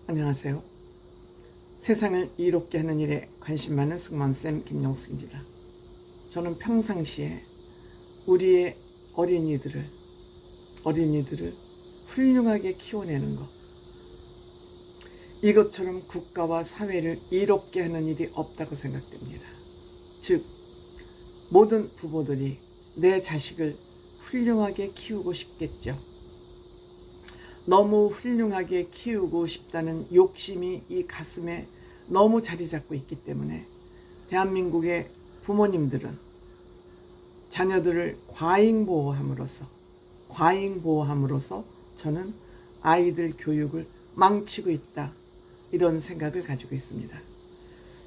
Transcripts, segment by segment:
안녕하세요. 세상을 이롭게 하는 일에 관심 많은 승무원쌤 김용숙입니다. 저는 평상시에 우리의 어린이들을 훌륭하게 키워내는 것, 이것처럼 국가와 사회를 이롭게 하는 일이 없다고 생각됩니다. 즉, 모든 부모들이 내 자식을 훌륭하게 키우고 싶겠죠. 너무 훌륭하게 키우고 싶다는 욕심이 이 가슴에 너무 자리 잡고 있기 때문에 대한민국의 부모님들은 자녀들을 과잉보호함으로써 저는 아이들 교육을 망치고 있다, 이런 생각을 가지고 있습니다.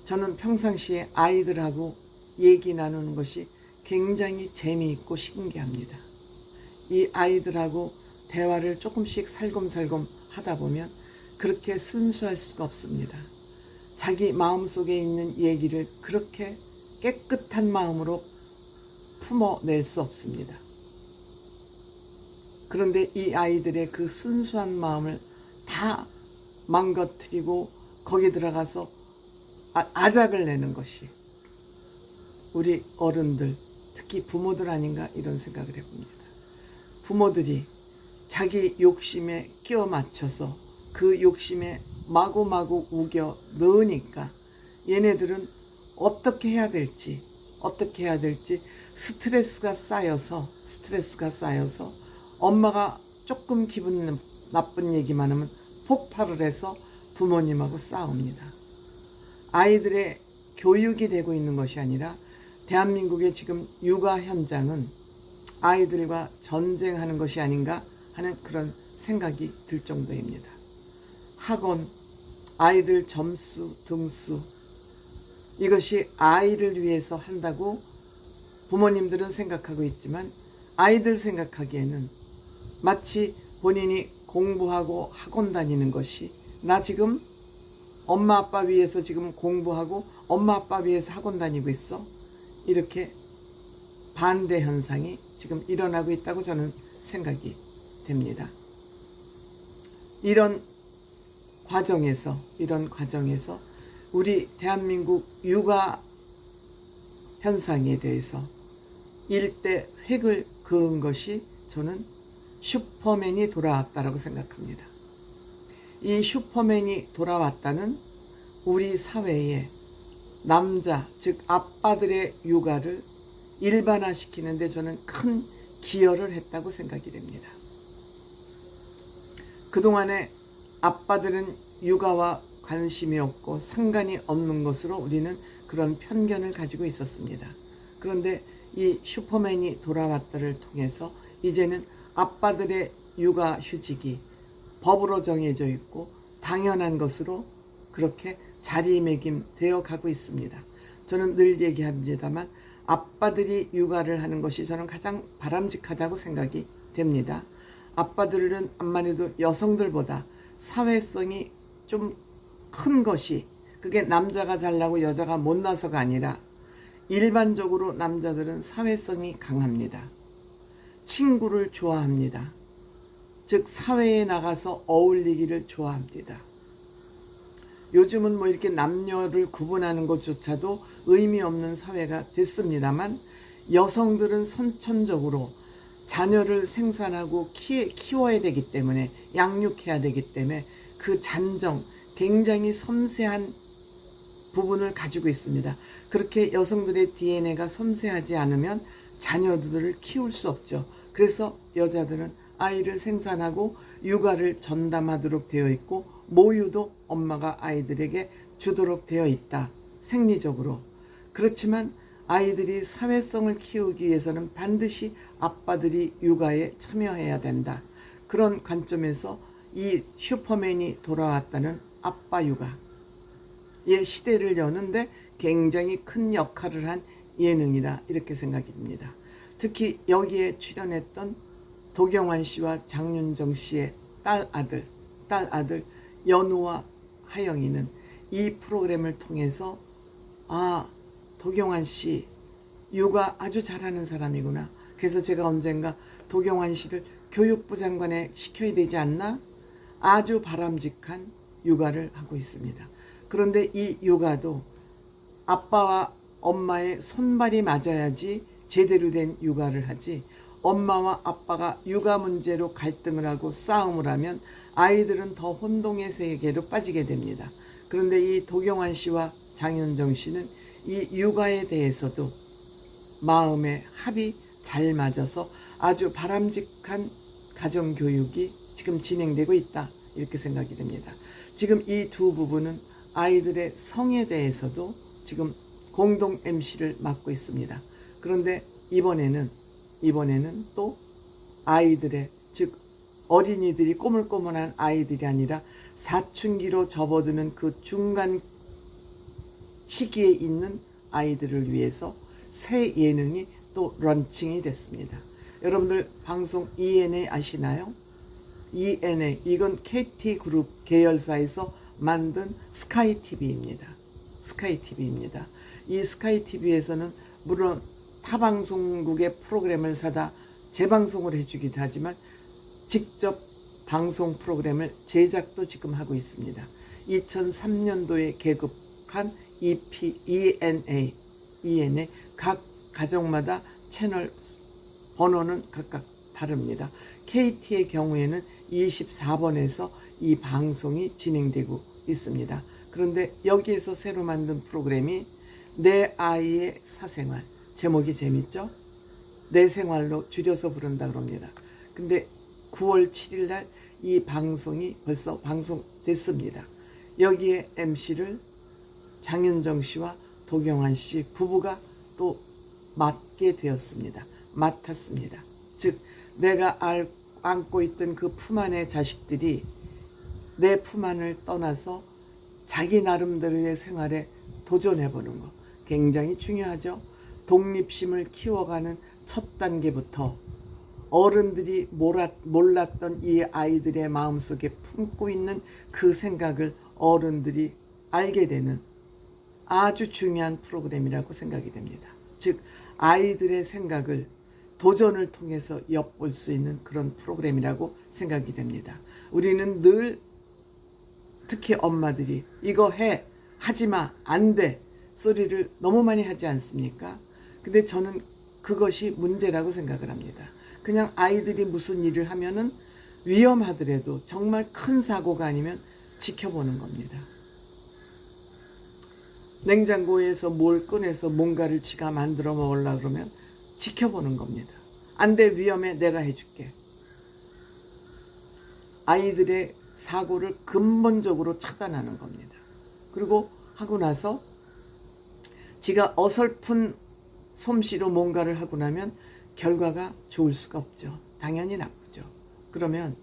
저는 평상시에 아이들하고 얘기 나누는 것이 굉장히 재미있고 신기합니다. 이 아이들하고 대화를 조금씩 살금살금 하다 보면 그렇게 순수할 수가 없습니다. 자기 마음속에 있는 얘기를 그렇게 깨끗한 마음으로 품어낼 수 없습니다. 그런데 이 아이들의 그 순수한 마음을 다 망가뜨리고 거기 들어가서 아작을 내는 것이 우리 어른들, 특히 부모들 아닌가, 이런 생각을 해봅니다. 부모들이 자기 욕심에 끼워 맞춰서 그 욕심에 마구마구 우겨 넣으니까 얘네들은 어떻게 해야 될지 스트레스가 쌓여서 엄마가 조금 기분 나쁜 얘기만 하면 폭발을 해서 부모님하고 싸웁니다. 아이들의 교육이 되고 있는 것이 아니라 대한민국의 지금 육아 현장은 아이들과 전쟁하는 것이 아닌가 하는 그런 생각이 들 정도입니다. 학원, 아이들 점수, 등수, 이것이 아이를 위해서 한다고 부모님들은 생각하고 있지만 아이들 생각하기에는 마치 본인이 공부하고 학원 다니는 것이, 나 지금 엄마 아빠 위해서 지금 공부하고 엄마 아빠 위해서 학원 다니고 있어, 이렇게 반대 현상이 지금 일어나고 있다고 저는 생각이 됩니다. 이런 과정에서 우리 대한민국 육아 현상에 대해서 일대 획을 그은 것이 저는 슈퍼맨이 돌아왔다라고 생각합니다. 이 슈퍼맨이 돌아왔다는 우리 사회에 남자, 즉 아빠들의 육아를 일반화시키는데 저는 큰 기여를 했다고 생각이 됩니다. 그동안에 아빠들은 육아와 관심이 없고 상관이 없는 것으로 우리는 그런 편견을 가지고 있었습니다. 그런데 이 슈퍼맨이 돌아왔다를 통해서 이제는 아빠들의 육아 휴직이 법으로 정해져 있고 당연한 것으로 그렇게 자리매김되어 가고 있습니다. 저는 늘 얘기합니다만 아빠들이 육아를 하는 것이 저는 가장 바람직하다고 생각이 됩니다. 아빠들은 암만 해도 여성들보다 사회성이 좀 큰 것이, 그게 남자가 잘나고 여자가 못나서가 아니라 일반적으로 남자들은 사회성이 강합니다. 친구를 좋아합니다. 즉 사회에 나가서 어울리기를 좋아합니다. 요즘은 뭐 이렇게 남녀를 구분하는 것조차도 의미 없는 사회가 됐습니다만 여성들은 선천적으로 자녀를 생산하고 키워야 되기 때문에, 양육해야 되기 때문에 그 잔정, 굉장히 섬세한 부분을 가지고 있습니다. 그렇게 여성들의 DNA가 섬세하지 않으면 자녀들을 키울 수 없죠. 그래서 여자들은 아이를 생산하고 육아를 전담하도록 되어 있고 모유도 엄마가 아이들에게 주도록 되어 있다, 생리적으로. 그렇지만 아이들이 사회성을 키우기 위해서는 반드시 아빠들이 육아에 참여해야 된다. 그런 관점에서 이 슈퍼맨이 돌아왔다는 아빠 육아의 시대를 여는데 굉장히 큰 역할을 한 예능이다, 이렇게 생각이 듭니다. 특히 여기에 출연했던 도경완 씨와 장윤정 씨의 딸 아들 연우와 하영이는 이 프로그램을 통해서 도경완 씨 육아 아주 잘하는 사람이구나. 그래서 제가 언젠가 도경완 씨를 교육부 장관에 시켜야 되지 않나? 아주 바람직한 육아를 하고 있습니다. 그런데 이 육아도 아빠와 엄마의 손발이 맞아야지 제대로 된 육아를 하지, 엄마와 아빠가 육아 문제로 갈등을 하고 싸움을 하면 아이들은 더 혼동의 세계로 빠지게 됩니다. 그런데 이 도경환 씨와 장윤정 씨는 이 육아에 대해서도 마음의 합이 잘 맞아서 아주 바람직한 가정교육이 지금 진행되고 있다, 이렇게 생각이 됩니다. 지금 이 두 부부는 아이들의 성에 대해서도 지금 공동 MC를 맡고 있습니다. 그런데 이번에는 또 아이들의, 즉 어린이들이, 꼬물꼬물한 아이들이 아니라 사춘기로 접어드는 그 중간 시기에 있는 아이들을 위해서 새 예능이 또 런칭이 됐습니다. 여러분들 방송 ENA 아시나요? ENA, 이건 KT그룹 계열사에서 만든 스카이TV입니다. 스카이TV입니다. 이 스카이TV에서는 물론 타방송국의 프로그램을 사다 재방송을 해주기도 하지만 직접 방송 프로그램을 제작도 지금 하고 있습니다. 2003년도에 개국한 ENA, 각 가정마다 채널 번호는 각각 다릅니다. KT의 경우에는 24번에서 이 방송이 진행되고 있습니다. 그런데 여기에서 새로 만든 프로그램이 내 아이의 사생활, 제목이 재밌죠? 내 생활로 줄여서 부른다 그럽니다. 근데 9월 7일 날 이 방송이 벌써 방송됐습니다. 여기에 MC를 장윤정 씨와 도경환 씨 부부가 또 맡았습니다. 즉 내가 안고 있던 그 품 안의 자식들이 내 품 안을 떠나서 자기 나름대로의 생활에 도전해보는 거 굉장히 중요하죠. 독립심을 키워가는 첫 단계부터 어른들이 몰랐던 이 아이들의 마음속에 품고 있는 그 생각을 어른들이 알게 되는 아주 중요한 프로그램이라고 생각이 됩니다. 즉 아이들의 생각을 도전을 통해서 엿볼 수 있는 그런 프로그램이라고 생각이 됩니다. 우리는 늘 특히 엄마들이 이거 해, 하지마, 안 돼 소리를 너무 많이 하지 않습니까? 근데 저는 그것이 문제라고 생각을 합니다. 그냥 아이들이 무슨 일을 하면은 위험하더라도 정말 큰 사고가 아니면 지켜보는 겁니다. 냉장고에서 뭘 꺼내서 뭔가를 지가 만들어 먹으려고 그러면 지켜보는 겁니다. 안 돼, 위험해, 내가 해줄게. 아이들의 사고를 근본적으로 차단하는 겁니다. 그리고 하고 나서 지가 어설픈 솜씨로 뭔가를 하고 나면 결과가 좋을 수가 없죠. 당연히 나쁘죠. 그러면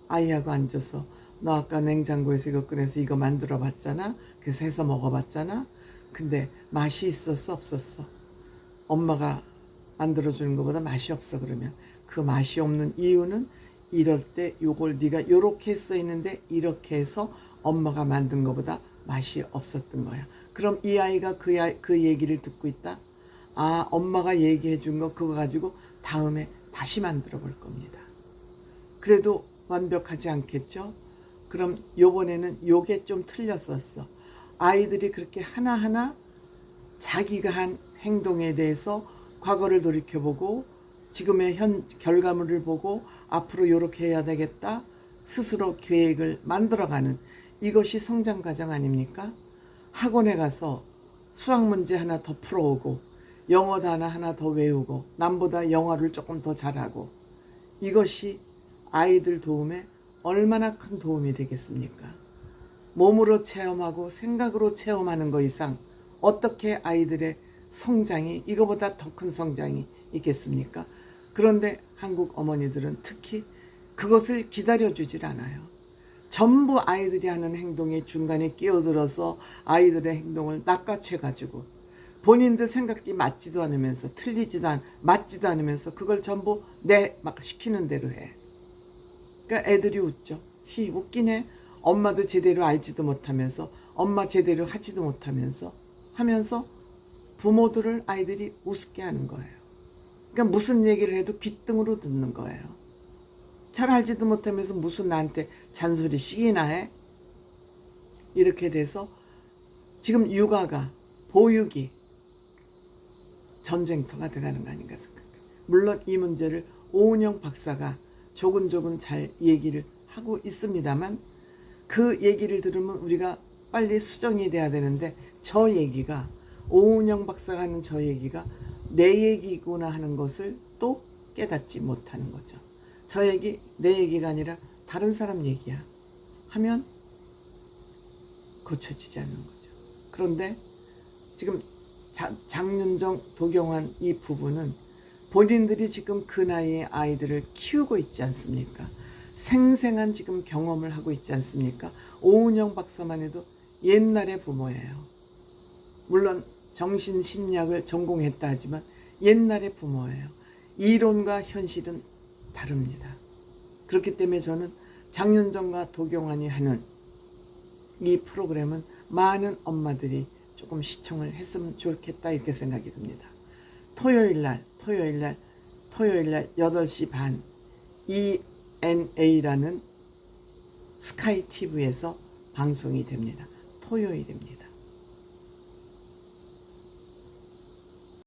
아이하고 앉아서 너 아까 냉장고에서 이거 꺼내서 이거 만들어 봤잖아. 그래서 해서 먹어봤잖아. 근데 맛이 있었어, 없었어? 엄마가 만들어주는 것보다 맛이 없어. 그러면 그 맛이 없는 이유는 이럴 때 요걸 네가 요렇게 써 있는데 이렇게 해서 엄마가 만든 것보다 맛이 없었던 거야. 그럼 이 아이가 그 얘기를 듣고 있다. 아, 엄마가 얘기해 준 거 그거 가지고 다음에 다시 만들어 볼 겁니다. 그래도 완벽하지 않겠죠? 그럼 요번에는 요게 좀 틀렸었어. 아이들이 그렇게 하나하나 자기가 한 행동에 대해서 과거를 돌이켜보고 지금의 현 결과물을 보고 앞으로 요렇게 해야 되겠다 스스로 계획을 만들어가는 이것이 성장 과정 아닙니까? 학원에 가서 수학 문제 하나 더 풀어오고 영어 단어 하나 더 외우고 남보다 영어를 조금 더 잘하고 이것이 아이들 도움에 얼마나 큰 도움이 되겠습니까? 몸으로 체험하고 생각으로 체험하는 것 이상 어떻게 아이들의 성장이 이거보다 더 큰 성장이 있겠습니까? 그런데 한국 어머니들은 특히 그것을 기다려주질 않아요. 전부 아이들이 하는 행동에 중간에 끼어들어서 아이들의 행동을 낚아채가지고 본인들 생각이 맞지도 않으면서 맞지도 않으면서 그걸 전부 막 시키는 대로 해. 그러니까 애들이 웃죠. 웃기네. 엄마도 제대로 알지도 못하면서 엄마 제대로 하지도 못하면서 하면서 부모들을 아이들이 우습게 하는 거예요. 그러니까 무슨 얘기를 해도 귓등으로 듣는 거예요. 잘 알지도 못하면서 무슨 나한테 잔소리씩이나 해? 이렇게 돼서 지금 육아가 보육이 전쟁터가 돼가는 거 아닌가 생각합니다. 물론 이 문제를 오은영 박사가 조근조근 잘 얘기를 하고 있습니다만 그 얘기를 들으면 우리가 빨리 수정이 돼야 되는데 저 얘기가 오은영 박사가 하는 저 얘기가 내 얘기구나 하는 것을 또 깨닫지 못하는 거죠. 저 얘기 내 얘기가 아니라 다른 사람 얘기야 하면 고쳐지지 않는 거죠. 그런데 지금 장윤정, 도경환 이 부부는 본인들이 지금 그 나이에 아이들을 키우고 있지 않습니까? 생생한 지금 경험을 하고 있지 않습니까? 오은영 박사만 해도 옛날의 부모예요. 물론 정신심리학을 전공했다 하지만 옛날의 부모예요. 이론과 현실은 다릅니다. 그렇기 때문에 저는 장윤정과 도경환이 하는 이 프로그램은 많은 엄마들이 조금 시청을 했으면 좋겠다 이렇게 생각이 듭니다. 토요일날 8시 반 ENA라는 스카이 TV에서 방송이 됩니다. 토요일입니다.